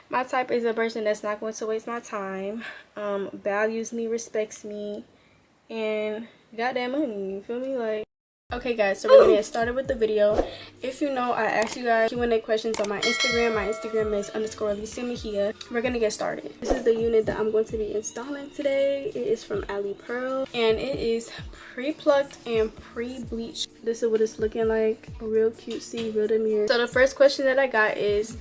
My type is a person that's not going to waste my time, values me, respects me, and got that money, you feel me? Like, okay guys, so we're gonna get started with the video. If you know, I asked you guys Q&A questions on my Instagram. My Instagram is _alicia mejia. We're gonna get started. This is the unit that I'm going to be installing today. It is from Alipearl and it is pre-plucked and pre-bleached. This is what it's looking like. Real cutesy, real demure. So the first question that I got is,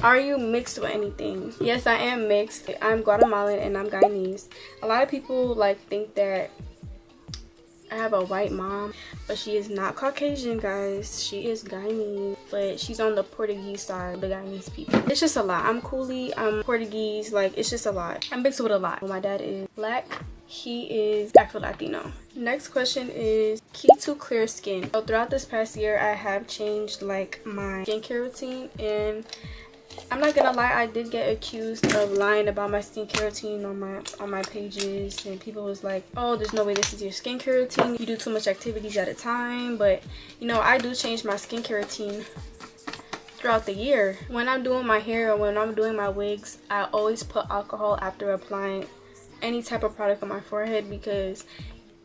are you mixed with anything? Yes, I am mixed. I'm Guatemalan and I'm Guyanese. A lot of people like think that I have a white mom, but she is not Caucasian, guys. She is Guyanese, but she's on the Portuguese side of the Guyanese people. It's just a lot. I'm Coolie, I'm Portuguese, like it's just a lot. I'm mixed with a lot. My dad is black, he is Afro-Latino. Next question is key to clear skin. So throughout this past year, I have changed like my skincare routine, and I'm not gonna lie, I did get accused of lying about my skincare routine on my pages, and people was like, oh, there's no way this is your skincare routine, you do too much activities at a time. But you know, I do change my skincare routine throughout the year. When I'm doing my hair or when I'm doing my wigs, I always put alcohol after applying any type of product on my forehead, because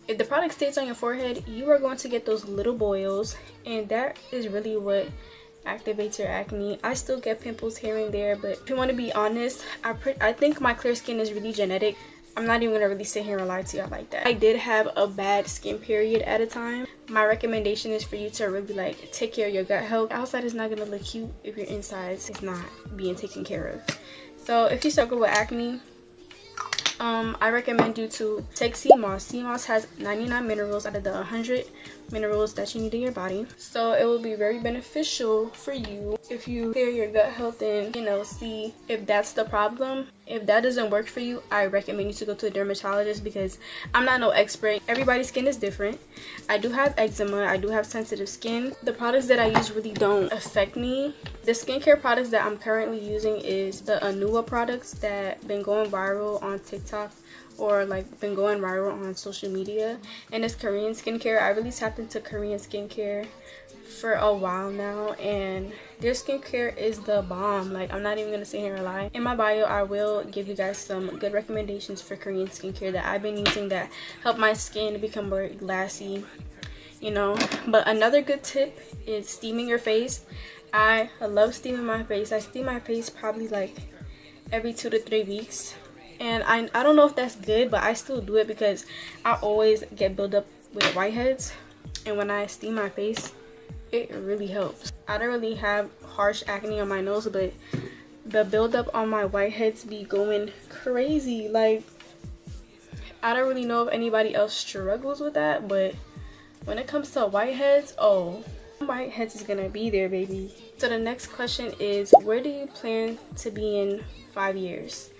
if the product stays on your forehead, you are going to get those little boils, and that is really what activates your acne. I still get pimples here and there, but if you want to be honest, I think my clear skin is really genetic. I'm not even gonna really sit here and lie to y'all like that. I did have a bad skin period at a time. My recommendation is for you to really like take care of your gut health. Outside is not gonna look cute if your insides is not being taken care of. So if you struggle with acne, I recommend you to take sea moss. Sea moss has 99 minerals out of the 100 minerals that you need in your body, so it will be very beneficial for you if you clear your gut health and, you know, see if that's the problem. If that doesn't work for you, I recommend you to go to a dermatologist, because I'm not no expert. Everybody's skin is different. I do have eczema, I do have sensitive skin. The products that I use really don't affect me. The skincare products that I'm currently using is the Anua products that been going viral on TikTok, or like been going viral on social media, and it's Korean skincare. I really tapped into Korean skincare for a while now, and their skincare is the bomb. Like, I'm not even gonna sit here and lie. In my bio, I will give you guys some good recommendations for Korean skincare that I've been using that help my skin become more glassy, you know. But another good tip is steaming your face. I love steaming my face. I steam my face probably like every 2 to 3 weeks. And I don't know if that's good, but I still do it because I always get buildup with whiteheads. And when I steam my face, it really helps. I don't really have harsh acne on my nose, but the buildup on my whiteheads be going crazy. Like, I don't really know if anybody else struggles with that, but when it comes to whiteheads, oh, whiteheads is gonna be there, baby. So the next question is, where do you plan to be in 5 years?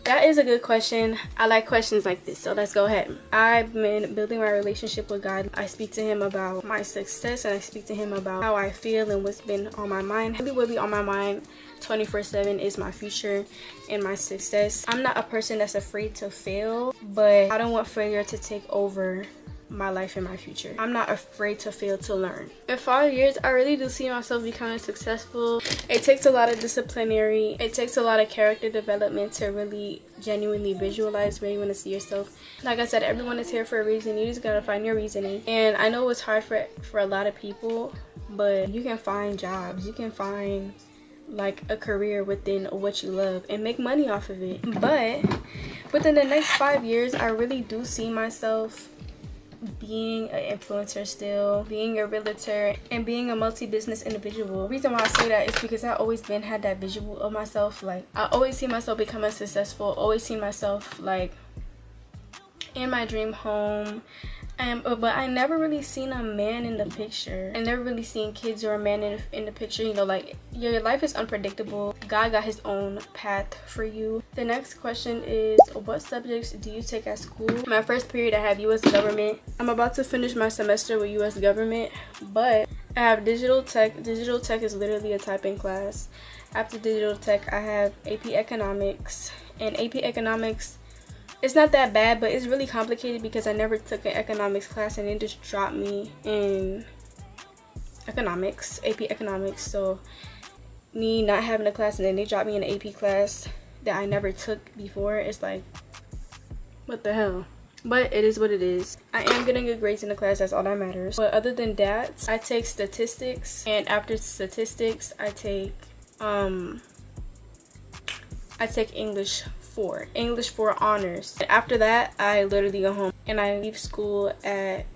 That is a good question. I like questions like this, so let's go ahead. I've been building my relationship with God. I speak to him about my success, and I speak to him about how I feel and what's been on my mind. Really what be on my mind 24/7 is my future and my success. I'm not a person that's afraid to fail, but I don't want failure to take over my life and my future. I'm not afraid to fail to learn. In 5 years, I really do see myself becoming successful. It takes a lot of disciplinary, it takes a lot of character development to really genuinely visualize where you want to see yourself. Like I said, everyone is here for a reason. You just gotta find your reasoning. And I know it's hard for a lot of people, but you can find jobs, you can find like a career within what you love and make money off of it. But within the next 5 years, I really do see myself being an influencer still, being a realtor, and being a multi-business individual. The reason why I say that is because I always had that visual of myself. Like, I always see myself becoming successful, always see myself like in my dream home. But I never really seen a man in the picture. I never really seen kids or a man in the picture. You know, like, your life is unpredictable. God got his own path for you. The next question is, what subjects do you take at school? My first period, I have U.S. government. I'm about to finish my semester with U.S. government, but I have digital tech. Digital tech is literally a typing class. After digital tech, I have AP economics, and AP economics, it's not that bad, but it's really complicated because I never took an economics class and it just dropped me in economics, AP economics. So me not having a class and then they drop me in an AP class that I never took before, it's like, what the hell? But it is what it is. I am getting good grades in the class, that's all that matters. But other than that, I take statistics, and after statistics I take English 4 honors. And after that, I literally go home and I leave school at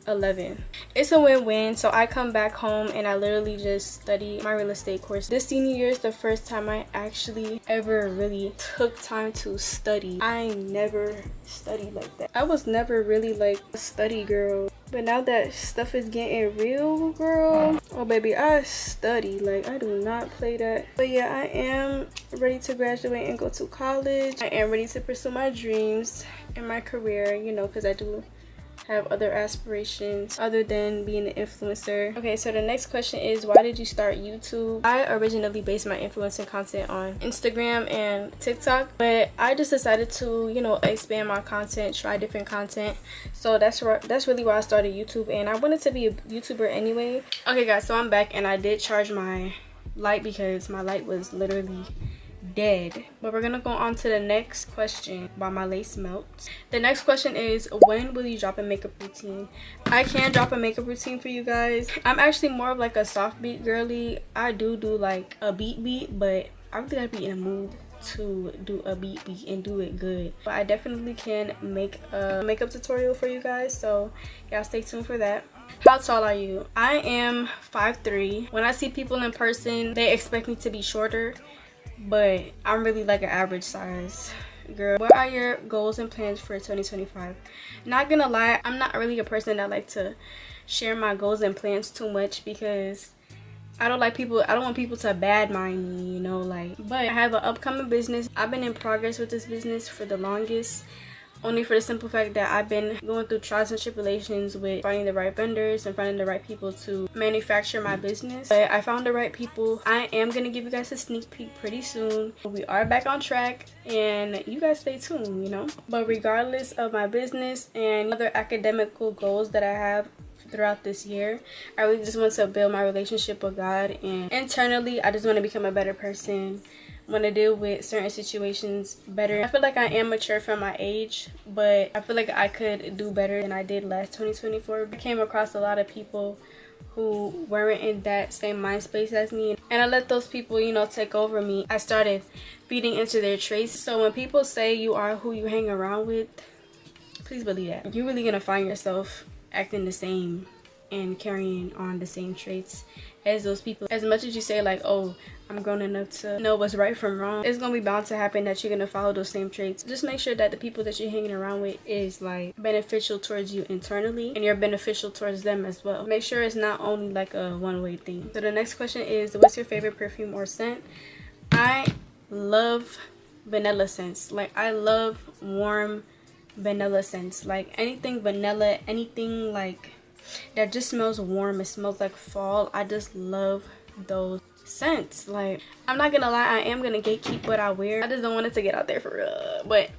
11. It's a win-win. So I come back home and I literally just study my real estate course. This senior year is the first time I actually ever really took time to study. I never studied like that. I was never really like a study girl, but now that stuff is getting real, girl, oh baby, I study. Like, I do not play that. But yeah, I am ready to graduate and go to college. I am ready to pursue my dreams and my career, you know, because I do have other aspirations other than being an influencer. Okay, so the next question is, why did you start YouTube? I originally based my influencing content on Instagram and TikTok, but I just decided to, you know, expand my content, try different content. So that's really why I started YouTube, and I wanted to be a YouTuber anyway. Okay guys, so I'm back and I did charge my light because my light was literally dead. But we're gonna go on to the next question while my lace melts. The next question is, when will you drop a makeup routine? I can drop a makeup routine for you guys. I'm actually more of like a soft beat girly. I do like a beat, but I really gotta be in a mood to do a beat and do it good. But I definitely can make a makeup tutorial for you guys, so y'all stay tuned for that. How tall are you? I am 5'3". When I see people in person, they expect me to be shorter, but I'm really like an average size girl. What are your goals and plans for 2025? Not gonna lie, I'm not really a person that like to share my goals and plans too much because I don't want people to bad mind me, you know, like. But I have an upcoming business. I've been in progress with this business for the longest, only for the simple fact that I've been going through trials and tribulations with finding the right vendors and finding the right people to manufacture my business. But I found the right people. I am gonna give you guys a sneak peek pretty soon. We are back on track and you guys stay tuned, you know. But regardless of my business and other academical goals that I have throughout this year, I really just want to build my relationship with God, and internally I just want to become a better person, want to deal with certain situations better. I feel like I am mature for my age, but I feel like I could do better than I did last 2024. I came across a lot of people who weren't in that same mind space as me, and I let those people, you know, take over me. I started feeding into their traits. So when people say you are who you hang around with, please believe that. You're really gonna find yourself acting the same and carrying on the same traits as those people. As much as you say like, oh, I'm grown enough to know what's right from wrong, it's gonna be bound to happen that you're gonna follow those same traits. Just make sure that the people that you're hanging around with is like beneficial towards you internally, and you're beneficial towards them as well. Make sure it's not only like a one-way thing. So the next question is, what's your favorite perfume or scent? I love vanilla scents. Like, I love warm vanilla scents. Like anything vanilla, anything like that just smells warm, it smells like fall. I just love those scents. Like, I'm not gonna lie, I am gonna gatekeep what I wear. I just don't want it to get out there for real, but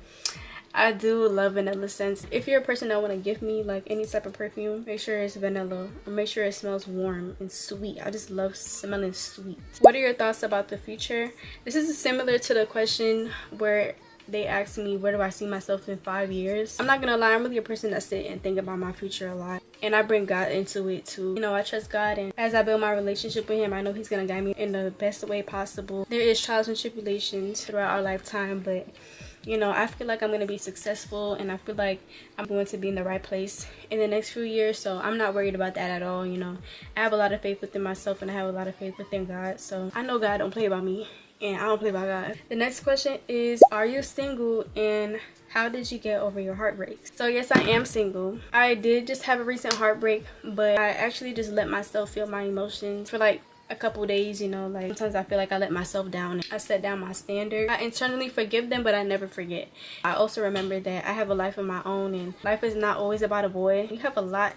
I do love vanilla scents. If you're a person that want to give me like any type of perfume, make sure it's vanilla, or make sure it smells warm and sweet. I just love smelling sweet. What are your thoughts about the future? This is similar to the question where they asked me, where do I see myself in 5 years? I'm not gonna lie, I'm really a person that sit and think about my future a lot, and I bring God into it too. You know, I trust God, and as I build my relationship with him, I know he's gonna guide me in the best way possible. There is trials and tribulations throughout our lifetime, but you know, I feel like I'm gonna be successful, and I feel like I'm going to be in the right place in the next few years. So I'm not worried about that at all. You know, I have a lot of faith within myself, and I have a lot of faith within God. So I know God don't play about me, and I don't play by God. The next question is, are you single, and how did you get over your heartbreak? So yes, I am single. I did just have a recent heartbreak, but I actually just let myself feel my emotions for like a couple days. You know, like sometimes I feel like I let myself down. I set down my standard. I internally forgive them, but I never forget. I also remember that I have a life of my own, and life is not always about a boy. You have a lot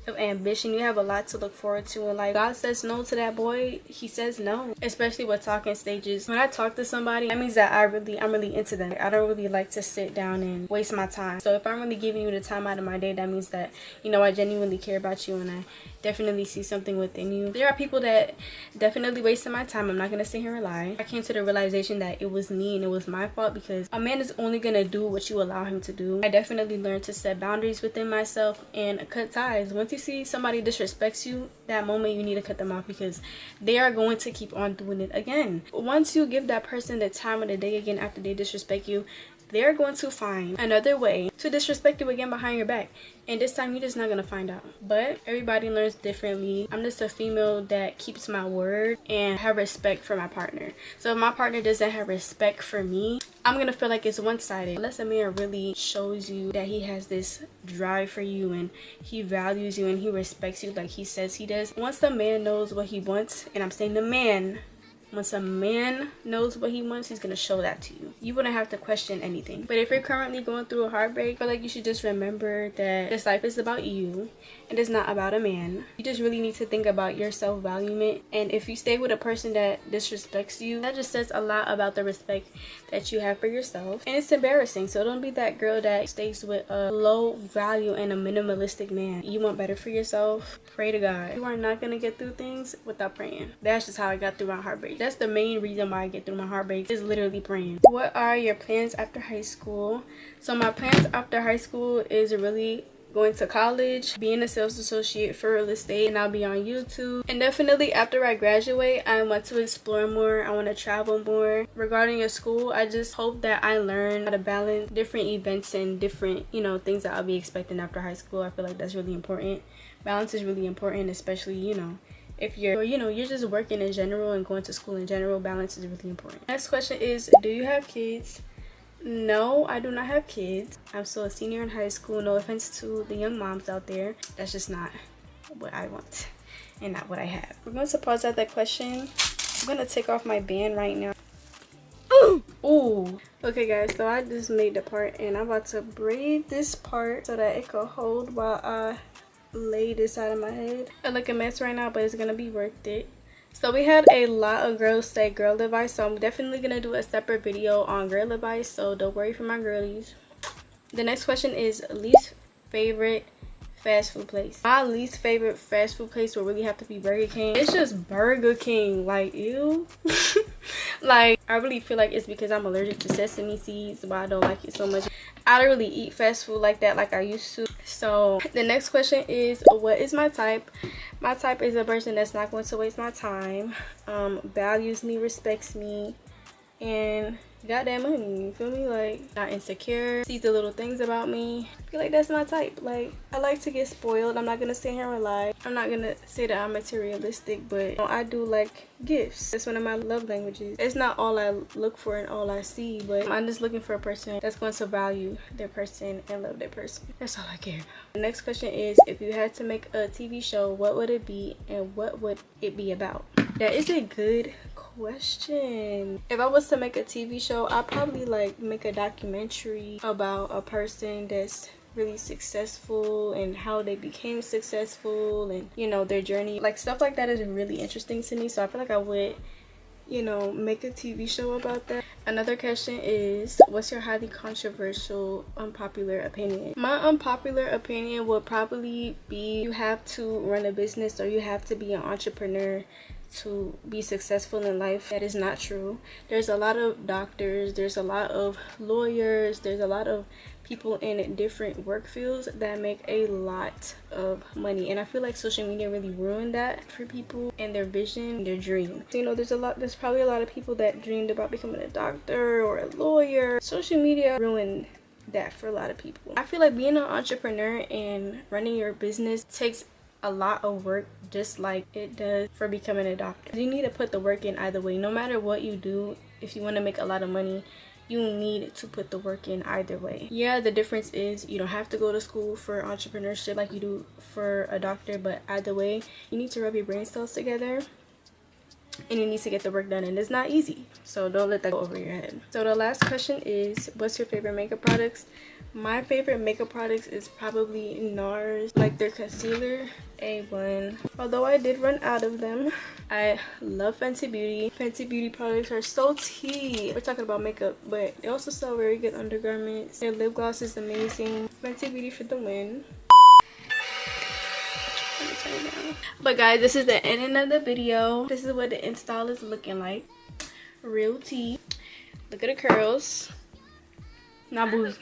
of ambition. You have a lot to look forward to, and like God says no to that boy, he says no. Especially with talking stages. When I talk to somebody, that means that I'm really into them. I don't really like to sit down and waste my time. So if I'm really giving you the time out of my day, that means that, you know, I genuinely care about you and I definitely see something within you. There are people that definitely wasted my time. I'm not gonna sit here and lie. I came to the realization that it was me and it was my fault, because a man is only gonna do what you allow him to do. I definitely learned to set boundaries within myself and cut ties. Once you see somebody disrespects you, that moment you need to cut them off, because they are going to keep on doing it again. Once you give that person the time of the day again after they disrespect you, they're going to find another way to disrespect you again behind your back, and this time you're just not gonna find out. But everybody learns differently. I'm just a female that keeps my word and have respect for my partner. So if my partner doesn't have respect for me, I'm gonna feel like it's one-sided. Unless a man really shows you that he has this drive for you and he values you and he respects you like he says he does. Once the man knows what he wants, and I'm saying the man, once a man knows what he wants, he's gonna show that to you. You wouldn't have to question anything. But if you're currently going through a heartbreak, I feel like you should just remember that this life is about you and it's not about a man. You just really need to think about your self-valuement. And if you stay with a person that disrespects you, that just says a lot about the respect that you have for yourself. And it's embarrassing. So don't be that girl that stays with a low value and a minimalistic man. You want better for yourself. Pray to God. You are not gonna get through things without praying. That's just how I got through my heartbreak. That's the main reason why I get through my heartbreak, is literally praying. What are your plans after high school? So my plans after high school is really going to college, being a sales associate for real estate, and I'll be on YouTube. And definitely after I graduate, I want to explore more. I want to travel more. Regarding your school, I just hope that I learn how to balance different events and different, you know, things that I'll be expecting after high school. I feel like that's really important. Balance is really important, especially, you know, if you're, you know, you're just working in general and going to school in general. Balance is really important. Next question is, do you have kids? No, I do not have kids. I'm still a senior in high school. No offense to the young moms out there. That's just not what I want and not what I have. We're going to pause at that question. I'm going to take off my band right now. Ooh. Okay guys, so I just made the part and I'm about to braid this part so that it could hold while I lay this out of my head. I look a mess right now, but it's gonna be worth it. So we had a lot of girls say girl advice, so I'm definitely gonna do a separate video on girl advice, so don't worry for my girlies. The next question is least favorite fast food place. My least favorite fast food place would really have to be Burger King. It's just Burger King, like, ew. Like, I really feel like it's because I'm allergic to sesame seeds, but I don't like it so much. I don't really eat fast food like that like I used to. So the next question is, what is my type? My type is a person that's not going to waste my time, values me, respects me, and got that money, you feel me? Like, not insecure, sees the little things about me. I feel like that's my type. Like, I like to get spoiled. I'm not gonna sit here and lie. I'm not gonna say that I'm materialistic, but you know, I do like gifts. That's one of my love languages. It's not all I look for and all I see, but I'm just looking for a person that's going to value their person and love their person. That's all I care about. The next question is, if you had to make a TV show, what would it be and what would it be about? That is a good question. If I was to make a TV show, I'd probably like make a documentary about a person that's really successful and how they became successful and, you know, their journey. Like, stuff like that is really interesting to me, so I feel like I would, you know, make a TV show about that. Another question is, what's your highly controversial unpopular opinion? My unpopular opinion would probably be, you have to run a business or you have to be an entrepreneur to be successful in life. That is not true. There's a lot of doctors, there's a lot of lawyers, there's a lot of people in different work fields that make a lot of money, and I feel like social media really ruined that for people and their vision, their dream. You know, there's probably a lot of people that dreamed about becoming a doctor or a lawyer. Social media ruined that for a lot of people. I feel like being an entrepreneur and running your business takes a lot of work, just like it does for becoming a doctor. You need to put the work in either way. No matter what you do, if you want to make a lot of money, you need to put the work in either way. Yeah, the difference is you don't have to go to school for entrepreneurship like you do for a doctor, but either way, you need to rub your brain cells together and you need to get the work done, and it's not easy, so don't let that go over your head. So the last question is, what's your favorite makeup products? My favorite makeup products is probably NARS, like their concealer, A1. Although I did run out of them. I love Fenty Beauty. Fenty Beauty products are so tea. We're talking about makeup, but they also sell very good undergarments. Their lip gloss is amazing. Fenty Beauty for the win. But guys, this is the ending of the video. This is what the install is looking like. Real tea. Look at the curls. Nah, boo.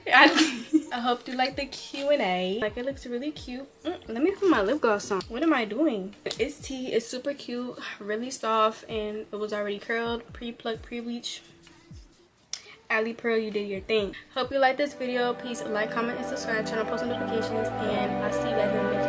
I hope you like the Q&A. Like, it looks really cute. Let me put my lip gloss on. What am I doing? It's tea. It's super cute, really soft, and it was already curled, pre-plucked, pre-bleach. Alipearl, you did your thing. Hope you like this video. Please like, comment, and subscribe. Turn on post notifications, and I'll see you guys in the next video.